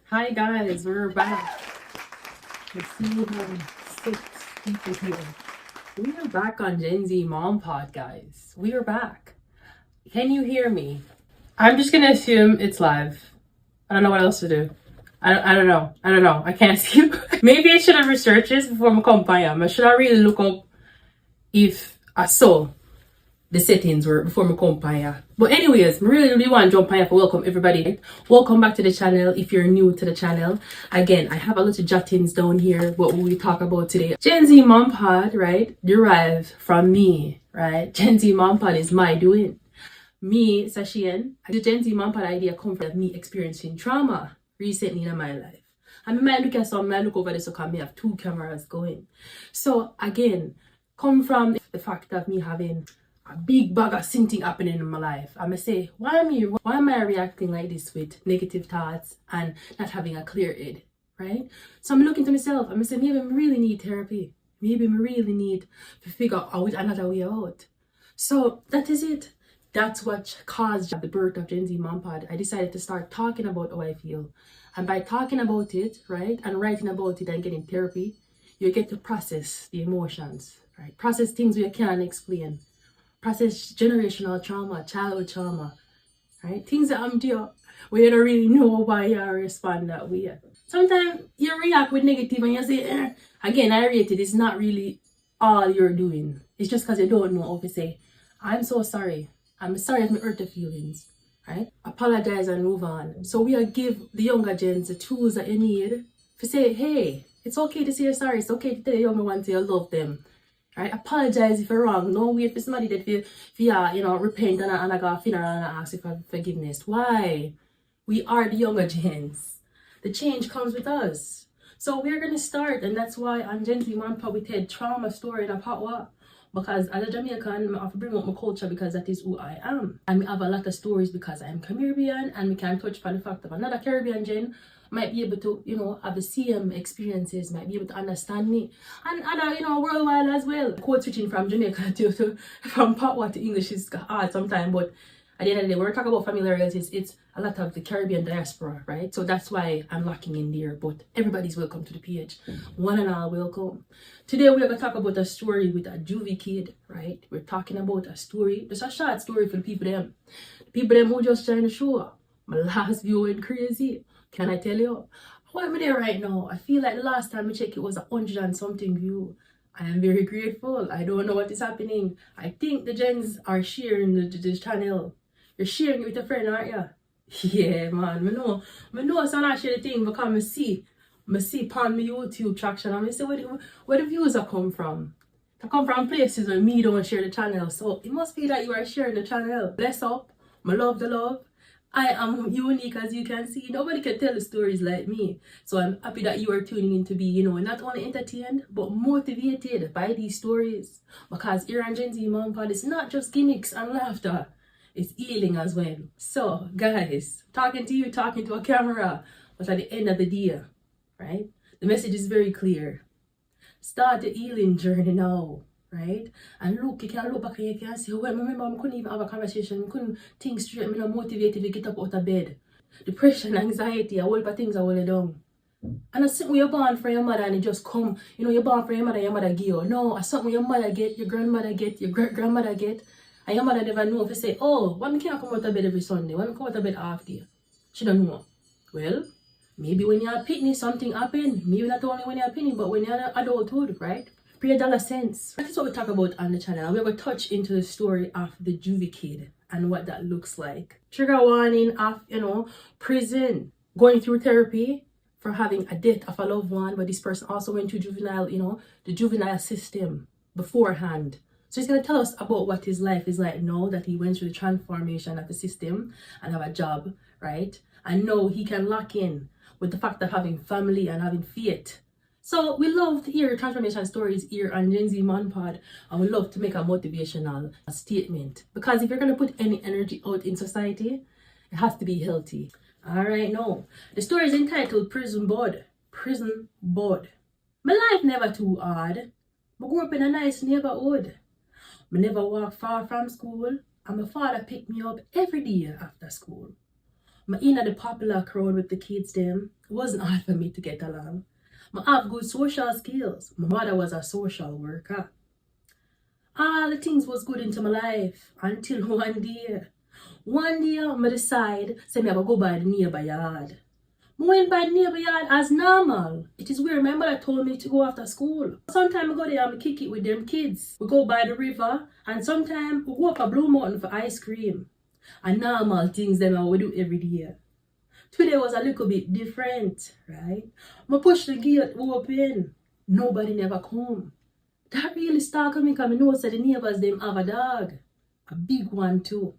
Hi guys, we're back. Let's see, we have 6 people here. We are back on Gen Z Mom Pod, guys. We are back. Can you hear me? I'm just gonna assume it's live. I don't know what else to do. I don't know. I can't see. Maybe I should have researched this before I come by. I should have really look up if I saw the settings were before me come here. But anyways, I really want to jump here for welcome everybody. Welcome back to the channel if you're new to the channel. Again, I have a lot of jottings down here what we talk about today. Gen Z Mom Pod, right, derived from me, right? Gen Z Mom Pod is my doing. Me, SASHANE, the Gen Z Mom Pod idea comes from me experiencing trauma recently in my life. And I might look at some, I look over this so I have 2 cameras going. So again, come from the fact of me having a big bag of something happening in my life. I may say, why am I reacting like this with negative thoughts and not having a clear head, right? So I'm looking to myself, I'm say, maybe I really need therapy. Maybe I really need to figure out another way out. So that is it. That's what caused the birth of Gen Z Mom Pod. I decided to start talking about how I feel. And by talking about it, right, and writing about it and getting therapy, you get to process the emotions, right? Process things you can't explain. Process generational trauma, childhood trauma, right? Things that I'm doing where you don't really know why you respond that way. Sometimes you react with negative and you say, Again, I rate it. It's not really all you're doing. It's just because you don't know how to say, I'm so sorry. I'm sorry if I hurt your feelings, right? Apologize and move on. So we give the younger gens the tools that you need to say, hey, it's okay to say you're sorry. It's okay to tell the younger ones you love them. Right? Apologize if you're wrong. No wait for somebody that if you repent and I go funeral and ask for forgiveness. Why? We are the younger gens. The change comes with us. So we're gonna start, and that's why on Gen Z Mom Pod we tell trauma story in a part what? Because as a Jamaican, I have to bring up my culture because that is who I am. And we have a lot of stories because I'm Caribbean and we can touch upon the fact of another Caribbean gen might be able to, have the same experiences, might be able to understand me. And other, worldwide as well. Code switching from Jamaica to from Patois to English is hard sometimes, but at the end of the day, when we're talking about familiarities, it's a lot of the Caribbean diaspora, right? So that's why I'm locking in there, but everybody's welcome to the page. One and all welcome. Today, we're going to talk about a story with a juvie kid, right? We're talking about a story, just a short story for the people them. The people them who just joined the show. My last view went crazy. Can I tell you? How am I there right now? I feel like the last time I checked it was 100 and something view. I am very grateful. I don't know what is happening. I think the gens are sharing the channel. You're sharing it with a friend, aren't you? Yeah, man. I know it's not share the thing because I see upon my YouTube traction and I say where the views are come from. They come from places where me don't share the channel. So it must be that you are sharing the channel. Bless up. I love the love. I am unique, as you can see. Nobody can tell the stories like me. So I'm happy that you are tuning in to be, not only entertained, but motivated by these stories. Because here on Gen Z Mom Pod, it's not just gimmicks and laughter. It's healing as well. So, guys, talking to you, talking to a camera. But at the end of the day, right? The message is very clear. Start the healing journey now. Right? And look, you can look back and you can say, well, remember, I couldn't even have a conversation. I couldn't think straight. I'm not motivated to get up out of bed. Depression, anxiety, a whole lot of things are all down. And it's something you're born from your mother and it just come. You're born from your mother give you. No, it's something your mother get, your grandmother get, your great-grandmother get. And your mother never know if you say, oh, why can't I come out of bed every Sunday? Why come out of bed half day? She don't know. Well, maybe when you're a pitney, something happened. Maybe not only when you're a pitney, but when you're in adulthood, right? $3 That is what we talk about on the channel. We're going to touch into the story of the juvie kid and what that looks like. Trigger warning of, prison, going through therapy for having a death of a loved one, but this person also went through juvenile, the juvenile system beforehand. So he's going to tell us about what his life is like now that he went through the transformation of the system and have a job, right? And now he can lock in with the fact of having family and having faith. So we love to hear transformation stories here on Gen Z Mom Pod, and we love to make a motivational statement. Because if you're going to put any energy out in society, it has to be healthy. All right, now, the story is entitled Prison Board. Prison Board. My life never too hard. I grew up in a nice neighborhood. I never walked far from school, and my father picked me up every day after school. I'm in the popular crowd with the kids them. It wasn't hard for me to get along. I have good social skills. My mother was a social worker. All the things was good into my life until one day. One day, I decide, say me I go by the neighbor yard. I went by the neighbor yard as normal. It is where my mother told me to go after school. Sometimes I go there and I kick it with them kids. We go by the river and sometimes we go up a Blue Mountain for ice cream. And normal things that we do every day. Today was a little bit different, right? I push the gate open. Nobody never come. That really startled me because I know that the neighbors them have a dog. A big one too.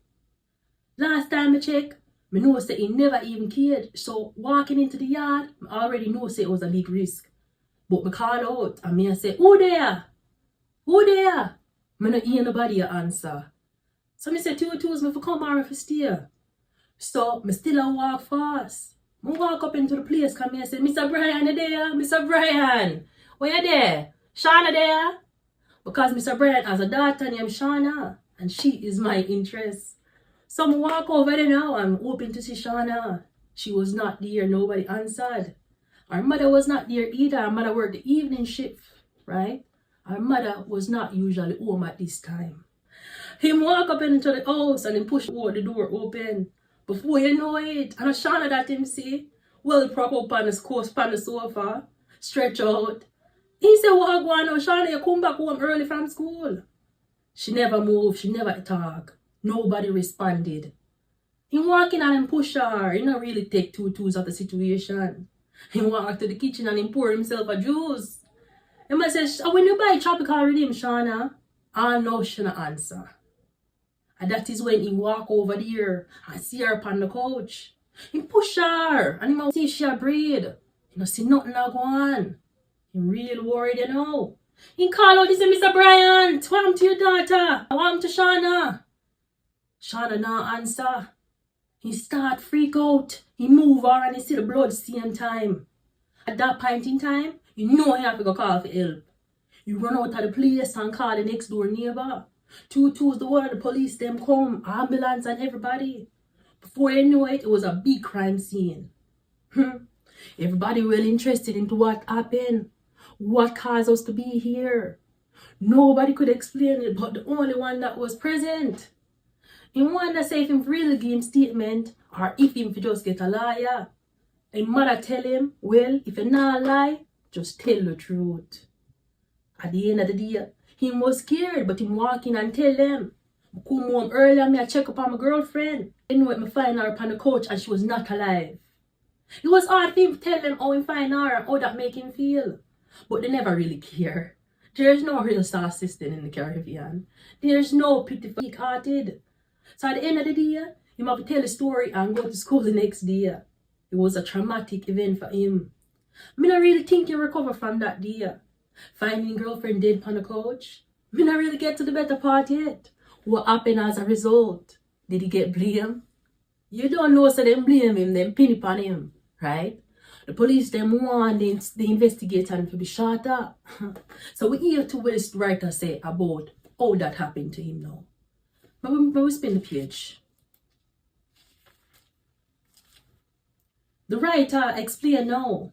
Last time I checked, I know that he never even cared. So walking into the yard, I already know that it was a big risk. But I call out and I say, who there? Who there? I don't hear nobody answer. So I say, two me for come or if I stay. So I still walk fast. I walk up into the place and I say, Mr. Brian, you there? Mr. Brian, where you there? Shauna there? Because Mr. Brian has a daughter named Shauna and she is my interest. So I walk over there now and hoping to see Shauna. She was not there, nobody answered. Our mother was not there either. Our mother worked the evening shift, right? Our mother was not usually home at this time. Him walk up into the house and him push the door open. Before you know it, and Shauna that him see, well prop up on the sofa, stretch out. He said, what go on now, Shauna, you come back home early from school. She never moved, she never talk. Nobody responded. He walking and him push her. He not really take two twos of the situation. He walk to the kitchen and he pour himself a juice. He says, when you buy tropical rhythm, Shauna, I know she not answer. And that is when he walk over there and see her upon the couch. He push her and he see she a breathe. He don't see nothing go on. He real worried, you know. He call out, he say, Mr. Brian, welcome to your daughter. Welcome to Shauna. Shauna not answer. He start freak out. He move her and he see the blood same time. At that point in time, you know he have to go call for help. You run out of the place and call the next door neighbor. Two twos, the one of the police, them come, ambulance and everybody. Before you know it, it was a big crime scene. Everybody well interested into what happened. What caused us to be here. Nobody could explain it, but the only one that was present. He wonder say if him really give him statement or if him just get a liar. And mother tell him, well, if you not lie, just tell the truth. At the end of the day, he was scared, but him walking and tell them. I come home early and I check up on my girlfriend. You know, I find her upon the couch and she was not alive. It was hard for him to tell them how he find her and how that make him feel. But they never really care. There's no real star system in the Caribbean. There's no pity for weak-hearted. So at the end of the day, he have to tell the story and go to school the next day. It was a traumatic event for him. I don't really think he recovered from that day. Finding girlfriend dead on the couch. I don't really get to the better part yet. What happened as a result? Did he get blamed? You don't know, so them blame him, them pin it on him, right? The police them want the investigator to be shot up. So we hear to what this writer say about how that happened to him now. But we spin the page. The writer explain now.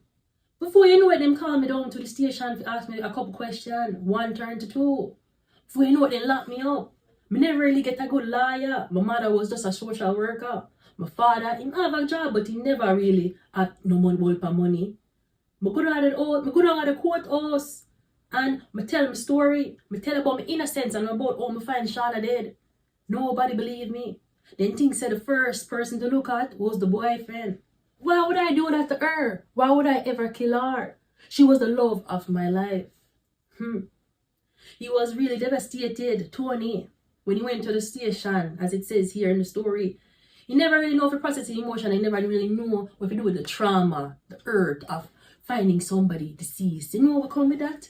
Before you know it, them call me down to the station to ask me a couple questions. One turn to two. Before you know it, they lock me up. I never really get a good lawyer. My mother was just a social worker. My father, he have a job, but he never really had no money for money. I go down to the courthouse and I tell my story. I tell about my innocence and about how I find Shauna dead. Nobody believe me. Then things said the first person to look at was the boyfriend. Why would I do that to her? Why would I ever kill her? She was the love of my life. He was really devastated, Tony, when he went to the station, as it says here in the story. He never really know if he process the emotion. He never really know what to do with the trauma, the hurt of finding somebody deceased. You know what come with that?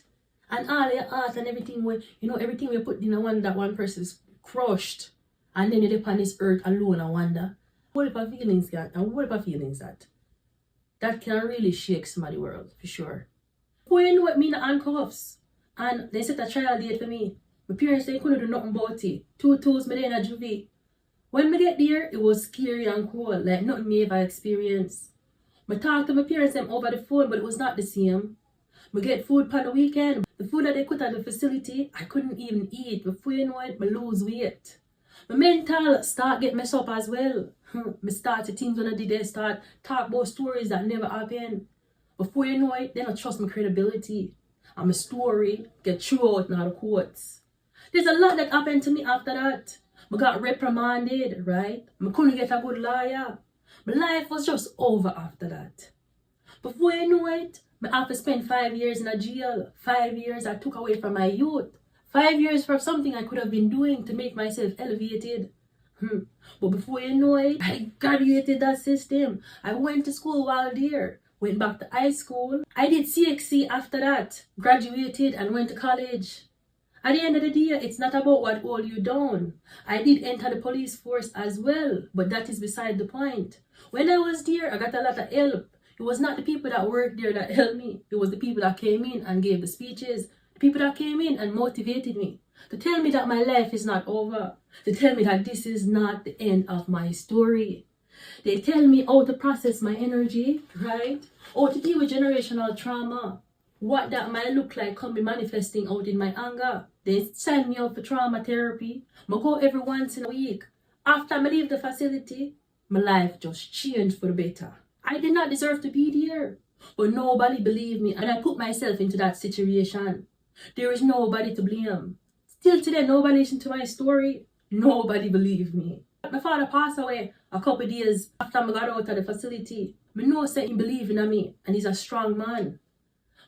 And all your art and everything, everything we put in a one that one person is crushed. And then you depend on this earth alone and wonder, what if our feelings got, and what if our feelings that? That can really shake somebody's world, for sure. Before you know it, me in the handcuffs. And they set a trial date for me. My parents, they couldn't do nothing about it. 2 tools, me there in a juvie. When I get there, it was scary and cold, like nothing me ever experienced. I talked to my parents them over the phone, but it was not the same. I get food for the weekend. The food that they cooked at the facility, I couldn't even eat. Before you know it, I lose weight. My mental start get messed up as well. I start to things when I did, they start talk about stories that never happened. Before you know it, they don't trust my credibility. And my story get thrown out in all the courts. There's a lot that happened to me after that. I got reprimanded, right? I couldn't get a good lawyer. My life was just over after that. Before you know it, I have to spend 5 years in a jail. 5 years I took away from my youth. 5 years for something I could have been doing to make myself elevated. But before you know it, I graduated that system. I went to school while there. Went back to high school. I did CXC after that. Graduated and went to college. At the end of the day, it's not about what hold you down. I did enter the police force as well, but that is beside the point. When I was there, I got a lot of help. It was not the people that worked there that helped me. It was the people that came in and gave the speeches. The people that came in and motivated me. To tell me that my life is not over. To tell me that this is not the end of my story. They tell me how to process my energy, right? How to deal with generational trauma. What that might look like can be manifesting out in my anger. They send me out for trauma therapy. I go every once in a week. After I leave the facility, my life just changed for the better. I did not deserve to be there. But nobody believed me and I put myself into that situation. There is nobody to blame. Still today, nobody listened to my story. Nobody believed me. My father passed away a couple days after I got out of the facility. I know that he believed in me and he's a strong man.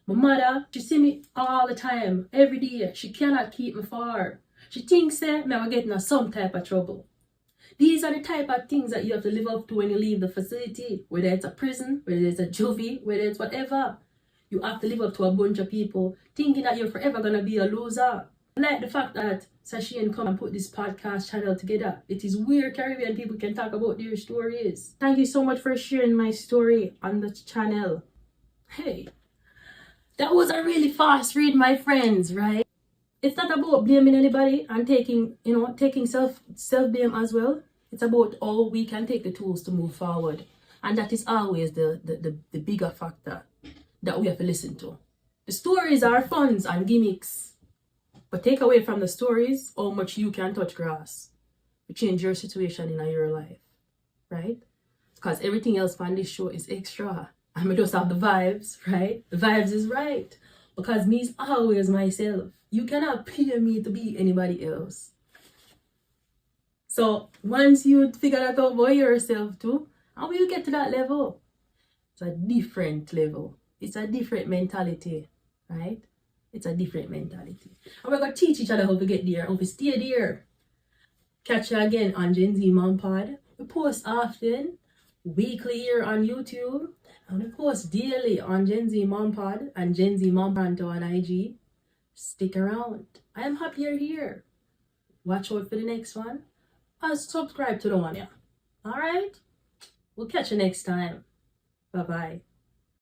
My mother, she see me all the time, every day. She cannot keep me far. She thinks that I will get in some type of trouble. These are the type of things that you have to live up to when you leave the facility. Whether it's a prison, whether it's a juvie, whether it's whatever. You have to live up to a bunch of people thinking that you're forever going to be a loser. I like the fact that SASHANE come and put this podcast channel together. It is where Caribbean people can talk about their stories. Thank you so much for sharing my story on the channel. Hey, that was a really fast read, my friends, right? It's not about blaming anybody and taking self-blame as well. It's about how we can take the tools to move forward. And that is always the bigger factor that we have to listen to. The stories are fun and gimmicks. But take away from the stories how much you can touch grass to change your situation in your life. Right? Because everything else on this show is extra. And we just have the vibes, right? The vibes is right. Because me is always myself. You cannot pay me to be anybody else. So once you figure that out about yourself too, how will you get to that level? It's a different level. It's a different mentality, right? It's a different mentality. And we're going to teach each other how to get there, how to stay there. Catch you again on GENZ Mom Pod. We post often, weekly here on YouTube. And we post daily on GENZ Mom Pod and GENZ Mom Panto on IG. Stick around. I am happy you're here. Watch out for the next one. And subscribe to the one, yeah. Alright? We'll catch you next time. Bye-bye.